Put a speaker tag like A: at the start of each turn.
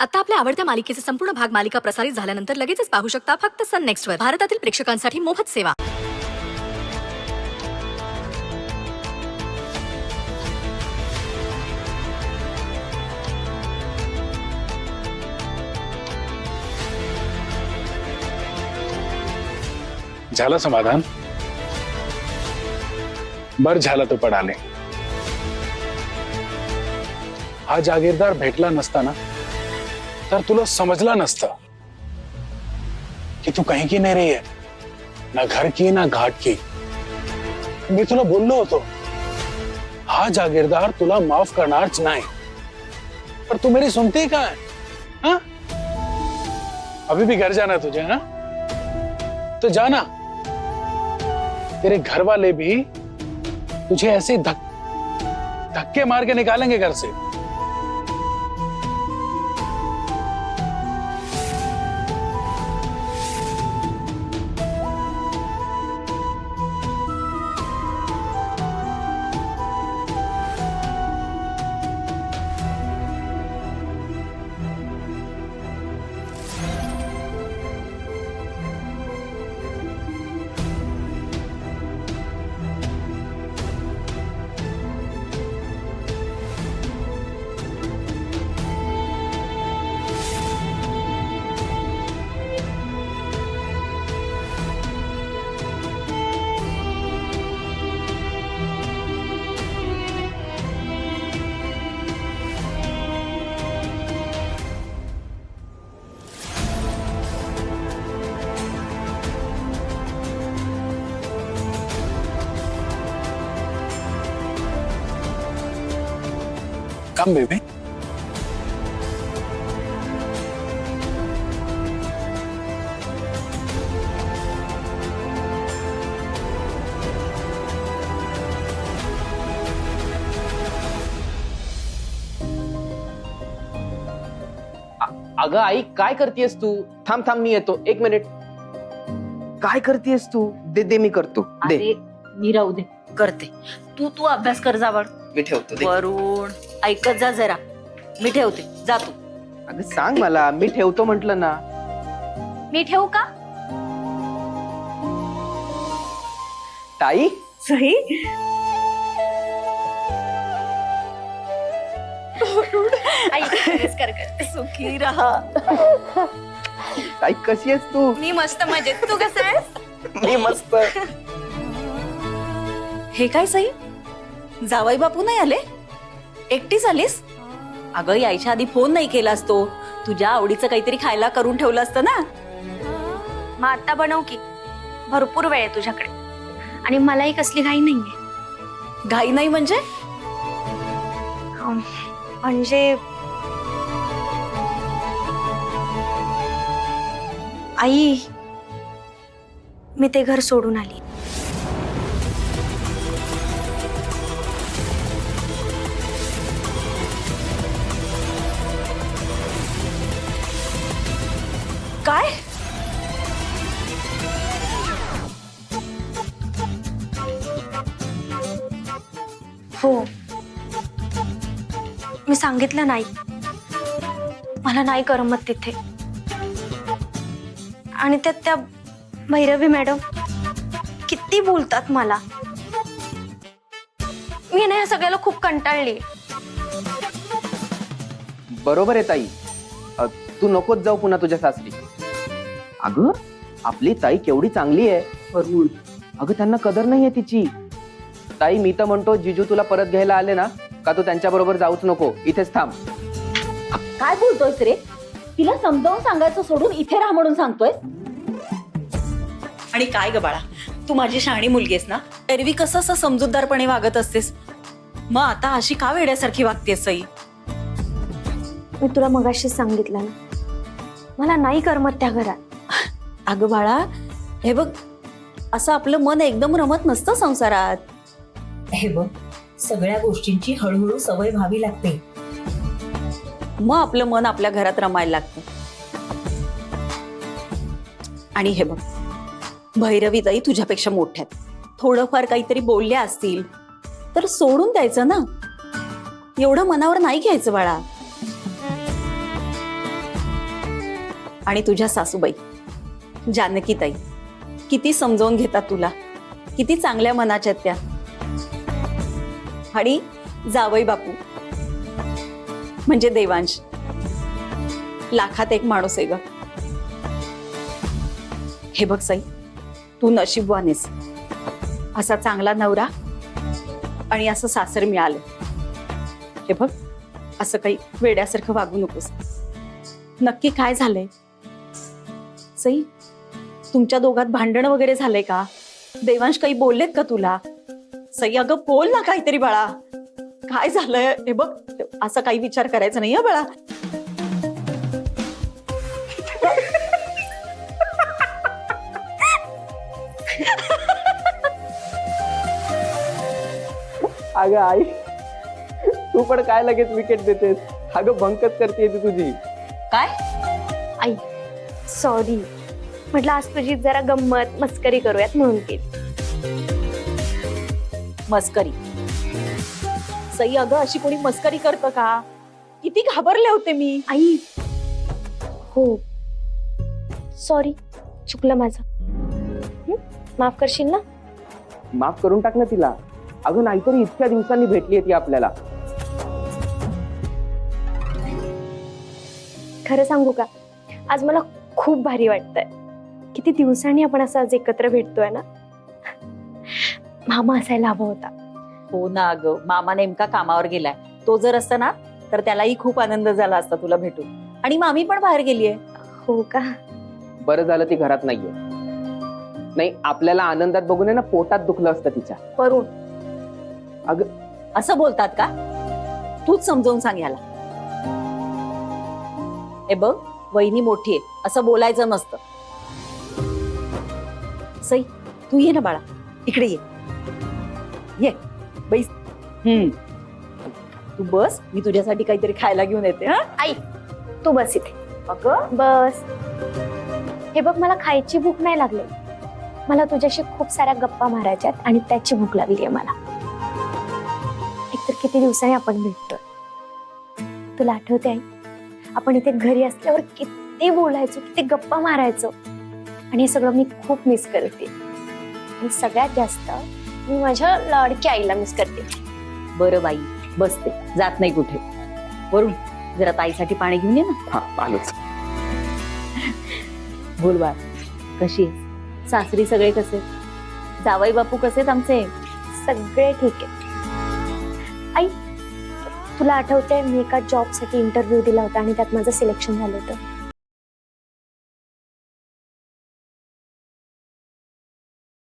A: आता आपल्या आवडत्या मालिकेचे संपूर्ण भाग मालिका प्रसारित झाल्यानंतर लगेचच पाहू शकता फक्त सन नेक्स्ट वर. भारतातील प्रेक्षकांसाठी मोफत सेवा.
B: झालं समाधान? बर झालं तो पडाले. हा जागीरदार भेटला नसता ना तर तुला समजला नसतं की तू कहीं की नाही रही है, ना घर की ना घाट की. मी तुला बोललो होतो हा जागीरदार तुला माफ करणारच नाही, पर तू मेरी सुनती काय? हाँ? अभी भी घर जाना तुझे? हाँ, तो जाना. तेरे घर वाले भी तुझे ऐसे धक्के मार के निकालेंगे घर से. Come, baby.
C: अगं आई, काय करतेस तू? थांब थांब, मी येतो, 1 मिनिट. काय करतेस तू? दे दे, मी करतो. दे.
D: अरे मी राहू दे, करते. तू तू अभ्यास कर जावड.
C: मी ठेवतो. दे.
D: वरुण ऐकत जा जरा. मी ठेवते, जा तू.
C: अगं सांग मला, मी ठेवतो म्हटलं ना.
D: मी ठेवू का?
C: ताई,
D: सही. करते. सुखी राहा.
C: ताई कशी आहेस तू?
D: मी मस्त मजेत. तू कसं आहेस?
C: मी मस्त.
D: हे काय सई, जावई बापू नाही आले? एकटीच आलीस? अगं यायच्या आधी फोन नाही केलास तो. तुझ्या आवडीचं काहीतरी खायला करून ठेवलं असतं ना.
E: मग आता बनव की, भरपूर वेळ आहे तुझ्याकडे आणि मलाही कसली घाई नाहीये.
D: घाई नाही म्हणजे?
E: म्हणजे आई, मी ते घर सोडून आली.
D: काय?
E: हो, मी सांगितलं नाही, मला नाही करमत तिथे. आणि त्यात त्या भैरवी मॅडम किती बोलतात मला. मी ना या सगळ्याला खूप कंटाळली.
C: बरोबर आहे ताई, तू नकोच जाऊ पुन्हा तुझ्या सासरी. अगं आपली ताई केवढी चांगली आहे.
D: वरुण,
C: अगं त्यांना कदर नाहीये तिची. ताई मी तर म्हणतो, जिजू तुला परत घ्यायला आले ना का, तू त्यांच्या बरोबर जाऊच नको, इथेच थांब.
D: काय बोलतोयस रे? तिला समजावून सांगायचं सोडून इथे राहा म्हणून सांगतोय. आणि काय ग बाळा, तू माझी शहाणी मुलगी आहेस ना, एरवी कसं असं समजूतदारपणे वागत असतेस, मग आता अशी का वेड्यासारखी वागतेस सई?
E: मी तुला मगाशीच सांगितलं ना, मला नाही करमत त्या घरात.
D: अगं बाळा, हे बघ, असं आपलं मन एकदम रमत नसतं संसारात. हे बघ, सगळ्या गोष्टींची हळूहळू सवय व्हावी लागते, मग आपलं मन आपल्या घरात रमायला लागतं. आणि हे बघ, भैरवी ताई तुझ्यापेक्षा मोठ्यात, थोडंफार काहीतरी बोलल्या असतील तर सोडून द्यायचं ना. एवढं मनावर नाही घ्यायचं बाळा. आणि तुझ्या सासूबाई जानकीताई किती समजावून घेतात तुला, किती चांगल्या मनाच्या आहेत त्या. आणि जावई बापू म्हणजे देवांश, लाखात एक माणूस आहे ग. हे बघ साई, तू नशीबवानेस. असा चांगला नवरा आणि असं सासर मिळालं. हे बघ, असं काही वेड्यासारखं वागू नकोस. नक्की काय झालंय सई? तुमच्या दोघात भांडण वगैरे झालंय का? देवांश काही बोललेत का तुला? सई अगं बोल ना काहीतरी बाळा. काय झालंय हे बघ, असं काही विचार करायचा नाही बाळा.
C: अगं आई, तू पण काय लगेच विकेट देतेस? अगं बंकच करते ती तुझी.
D: काय?
E: आई सॉरी, म्हटलं आज तुझी जरा गंमत मस्करी करूयात म्हणून केली.
D: मस्करी? सई अगं अशी कोणी मस्करी करतं का? किती घाबरले होते मी.
E: आई हो सॉरी, चुकलं माझं. माफ करशील ना?
C: माफ करून टाक ना तिला. अगं नाहीतरी इतक्या दिवसांनी भेटली ती आपल्याला.
E: खरं सांगू का, आज मला खूप भारी वाटतंय. किती दिवसांनी आपण असं आज एकत्र भेटतोय ना. मामा असायला हवा होता.
D: हो ना अगं, मामा नेमका कामावर गेलाय. तो जर असता ना तर त्यालाही खूप आनंद झाला असता तुला भेटून. आणि मामी पण बाहेर गेलीये.
E: हो का?
C: बरं झालं ती घरात नाहीये. नाही, आपल्याला आनंदात बघून आहे ना पोटात दुखलं असतं तिच्या.
E: वरून
C: अगं
D: असं बोलतात का? तूच समजावून सांग याला. हे बघ, वहिनी मोठी आहे, असं बोलायचं नसतं. सई तू ये ना बाळा, इकडे ये बैस. तू बस, मी तुझ्यासाठी काहीतरी खायला घेऊन येते. हा
E: आई तू बस इथे.
D: अगं
E: बस. हे बघ, मला खायची भूक नाही लागली. मला तुझ्याशी खूप साऱ्या गप्पा मारायच्यात आणि त्याची भूक लागली आहे मला. एकतर किती दिवसांनी आपण भेटतोय. तुला आठवते आई, आपण इथे घरी असल्यावर किती बोलायचो, किती गप्पा मारायचो. आणि हे सगळं मी खूप मिस करते. आणि सगळ्यात जास्त मी माझ्या लाडक्या आईला मिस करते.
D: बरं बाई, बसते, जात नाही कुठे. वरून जरा ताईसाठी पाणी घेऊन ये ना.
C: हा आलोच.
D: बोल बाळ, कशी आहे? सासरी सगळे कसे? जावई बापू कसेत आमचे?
E: सगळे ठीक आहे. आई तुला आठवतंय, मी एका जॉबसाठी इंटरव्ह्यू दिला होता आणि त्यात माझं सिलेक्शन झालं होतं.